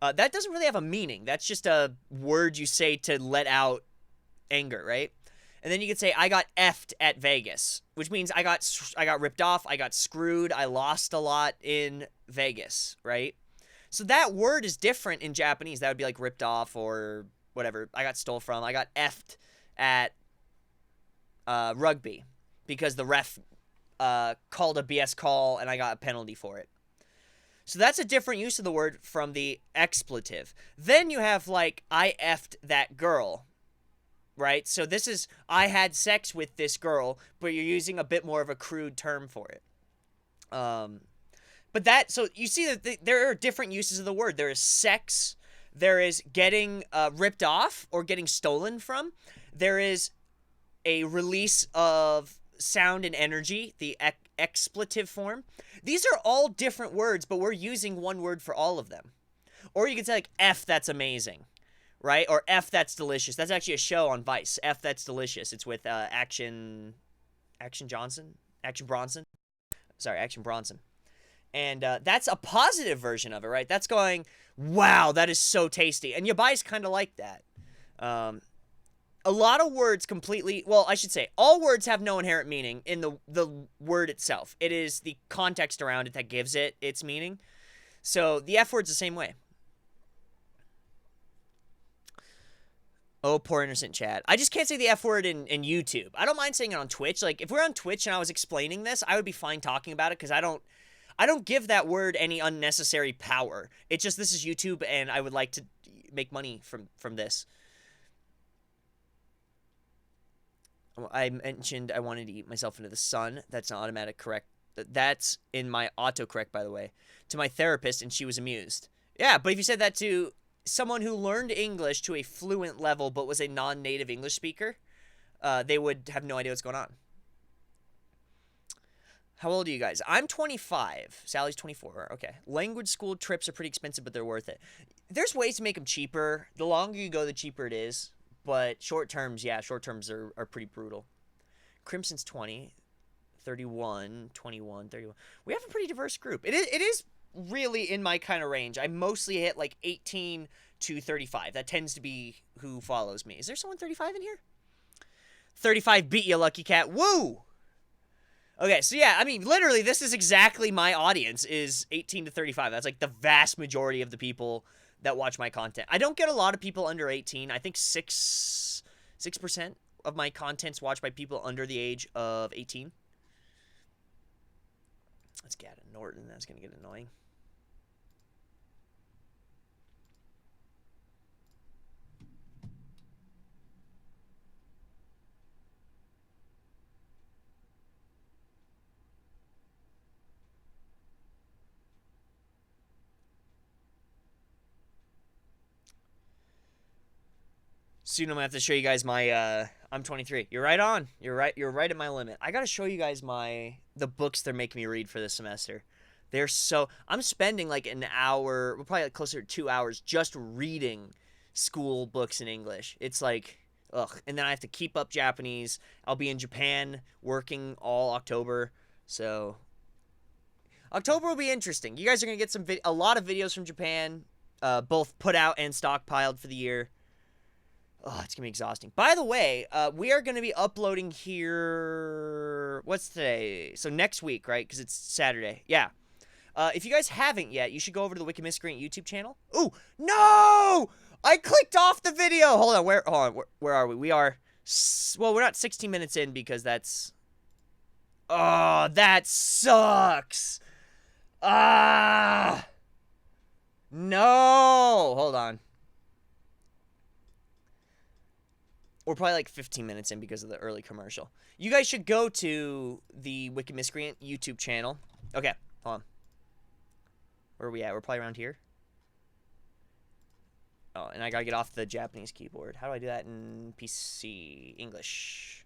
That doesn't really have a meaning. That's just a word you say to let out anger, right? And then you could say, I got effed at Vegas, which means I got ripped off, I got screwed, I lost a lot in Vegas, right? So that word is different in Japanese. That would be like ripped off or whatever. I got stole from. I got effed at rugby because the ref called a BS call and I got a penalty for it. So that's a different use of the word from the expletive. Then you have, like, I effed that girl, right? So this is, I had sex with this girl, but you're using a bit more of a crude term for it. But so you see that there are different uses of the word. There is sex. There is getting ripped off or getting stolen from. There is a release of sound and energy, the expletive form. These are all different words, but we're using one word for all of them. Or you can say, like, F, that's amazing, right? Or F, that's delicious. That's actually a show on Vice. F, that's delicious. It's with Action Bronson. And that's a positive version of it, right? That's going, wow, that is so tasty. And Yabai's kind of like that. a lot of words completely, well, I should say, all words have no inherent meaning in the word itself. It is the context around it that gives it its meaning. So the F word's the same way. Oh, poor innocent Chad. I just can't say the F word in YouTube. I don't mind saying it on Twitch. Like, if we're on Twitch and I was explaining this, I would be fine talking about it because I don't give that word any unnecessary power. It's just this is YouTube and I would like to make money from this. I mentioned I wanted to eat myself into the sun. That's an automatic correct. That's in my autocorrect, by the way, to my therapist, and she was amused. Yeah, but if you said that to someone who learned English to a fluent level but was a non-native English speaker, they would have no idea what's going on. How old are you guys? I'm 25. Sally's 24. Okay. Language school trips are pretty expensive, but they're worth it. There's ways to make them cheaper. The longer you go, the cheaper it is. But short terms, yeah, short terms are pretty brutal. Crimson's 20, 31, 21, 31. We have a pretty diverse group. It is really in my kind of range. I mostly hit like 18 to 35. That tends to be who follows me. Is there someone 35 in here? 35 beat you, Lucky Cat. Woo! Okay, so yeah, I mean, literally, this is exactly my audience, is 18 to 35. That's like the vast majority of the people that watch my content. I don't get a lot of people under 18. I think 6% of my content's watched by people under the age of 18. Let's get a Norton. That's going to get annoying. Soon I'm gonna have to show you guys my I'm 23. You're right on. You're right at my limit. I gotta show you guys the books they're making me read for this semester. I'm spending like an hour, well, probably like closer to 2 hours just reading school books in English. It's like, ugh. And then I have to keep up Japanese. I'll be in Japan working all October. So October will be interesting. You guys are gonna get a lot of videos from Japan, both put out and stockpiled for the year. Oh, it's going to be exhausting. By the way, we are going to be uploading here... What's today? So next week, right? Because it's Saturday. Yeah. If you guys haven't yet, you should go over to the Wicked Miscreant YouTube channel. Ooh, no! I clicked off the video! Hold on, where are we? We are... Well, we're not 16 minutes in because that's... Oh, that sucks! Ah! No! Hold on. We're probably like 15 minutes in because of the early commercial. You guys should go to the Wicked Miscreant YouTube channel. Okay, hold on. Where are we at? We're probably around here. Oh, and I gotta get off the Japanese keyboard. How do I do that in PC English?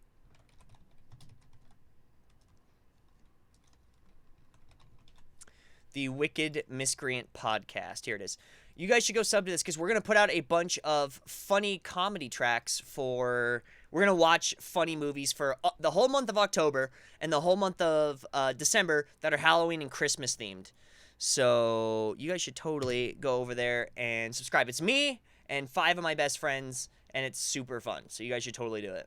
The Wicked Miscreant Podcast. Here it is. You guys should go sub to this because we're going to put out a bunch of funny comedy tracks for... We're going to watch funny movies for the whole month of October and the whole month of December that are Halloween and Christmas themed. So you guys should totally go over there and subscribe. It's me and 5 of my best friends, and it's super fun. So you guys should totally do it.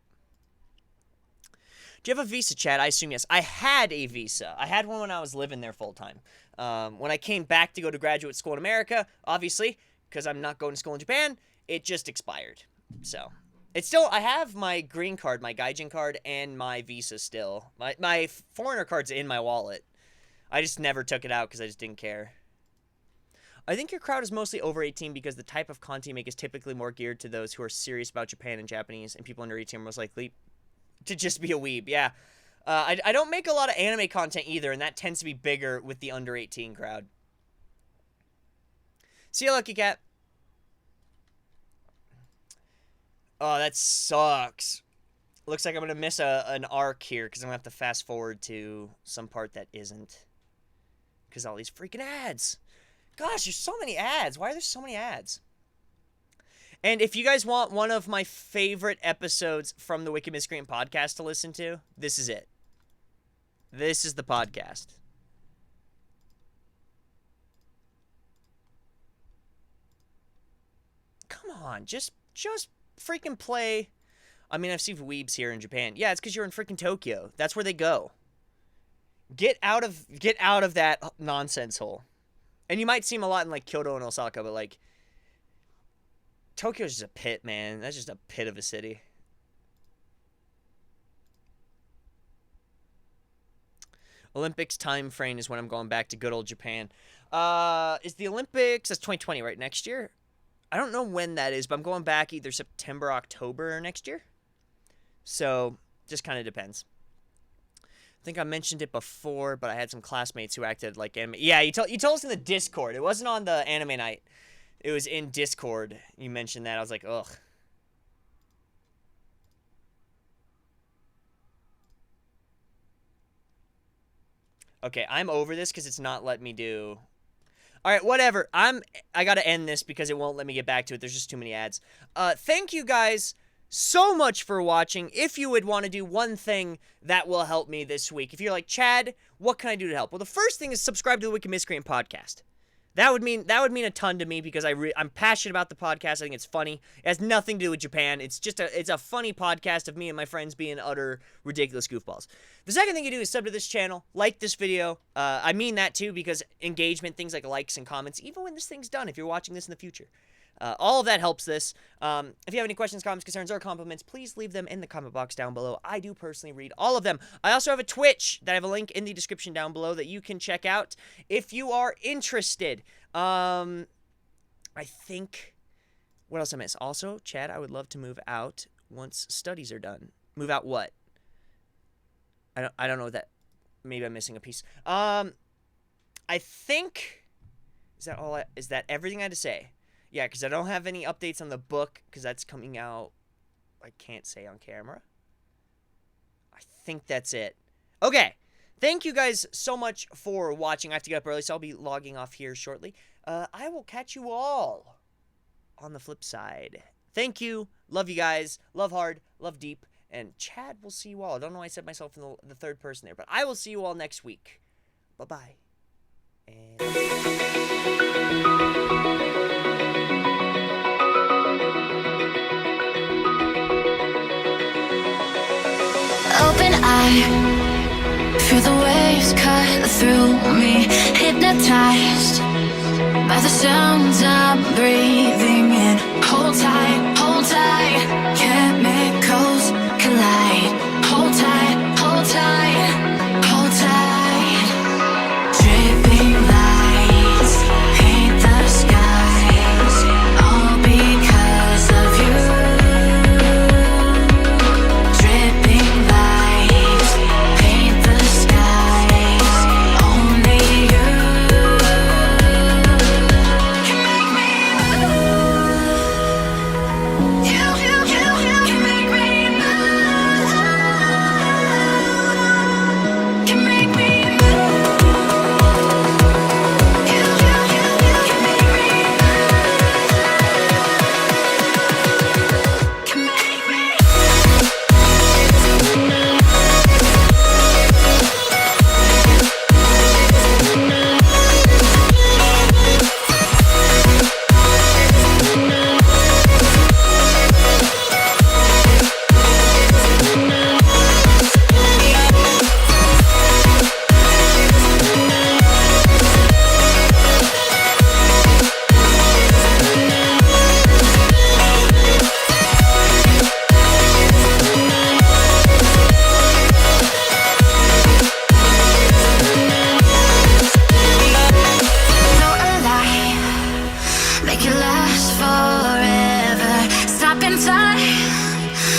Do you have a visa, Chad? I assume yes. I had a visa. I had one when I was living there full time. When I came back to go to graduate school in America, obviously, because I'm not going to school in Japan, it just expired. So, it's still, I have my green card, my Gaijin card, and my visa still. My foreigner card's in my wallet. I just never took it out because I just didn't care. I think your crowd is mostly over 18 because the type of content you make is typically more geared to those who are serious about Japan and Japanese, and people under 18 are most likely to just be a weeb. Yeah. I don't make a lot of anime content either, and that tends to be bigger with the under 18 crowd. See you, Lucky Cat. Oh, that sucks. Looks like I'm going to miss an arc here, because I'm going to have to fast forward to some part that isn't. Because all these freaking ads. Gosh, there's so many ads. Why are there so many ads? And if you guys want one of my favorite episodes from the Wicked Miscreant podcast to listen to, this is it. This is the podcast. Come on, just freaking play. I mean, I've seen weebs here in Japan. Yeah, it's because you're in freaking Tokyo. That's where they go. Get out of that nonsense hole. And you might see them a lot in, like, Kyoto and Osaka, but, like, Tokyo's just a pit, man. That's just a pit of a city. Olympics time frame is when I'm going back to good old Japan. Is the Olympics, that's 2020, right? Next year? I don't know when that is, but I'm going back either September, October next year. So, just kind of depends. I think I mentioned it before, but I had some classmates who acted like anime. Yeah, you told us in the Discord. It wasn't on the anime night. It was in Discord. You mentioned that. I was like, ugh. Okay, I'm over this because it's not letting me do... Alright, whatever. I gotta end this because it won't let me get back to it. There's just too many ads. Thank you guys so much for watching. If you would want to do one thing that will help me this week. If you're like, Chad, what can I do to help? Well, the first thing is subscribe to the Wicked Miscreant podcast. That would mean a ton to me because I'm passionate about the podcast. I think it's funny. It has nothing to do with Japan. It's a funny podcast of me and my friends being utter ridiculous goofballs. The second thing you do is sub to this channel, like this video. I mean that too because engagement, things like likes and comments, even when this thing's done, if you're watching this in the future. All of that helps this. If you have any questions, comments, concerns, or compliments, please leave them in the comment box down below. I do personally read all of them. I also have a Twitch that I have a link in the description down below that you can check out if you are interested. I think... What else I miss? Also, Chad, I would love to move out once studies are done. Move out what? I don't know that... Maybe I'm missing a piece. I think... Is that everything I had to say? Yeah, because I don't have any updates on the book, because that's coming out, I can't say on camera. I think that's it. Okay, thank you guys so much for watching. I have to get up early, so I'll be logging off here shortly. I will catch you all on the flip side. Thank you. Love you guys. Love hard. Love deep. And Chad will see you all. I don't know why I said myself in the third person there, but I will see you all next week. Bye-bye. Open eye, feel the waves cut through me, hypnotized by the sounds I'm breathing in. Hold tight, chemicals collide. Hold tight, hold tight, hold tight. Dripping lights paint the skies, all because of you. Dripping lights paint the skies, only you can make me move. You can make me move. Can make me move. You can make me move. Can make me. So alive, make it last forever. Stop in time.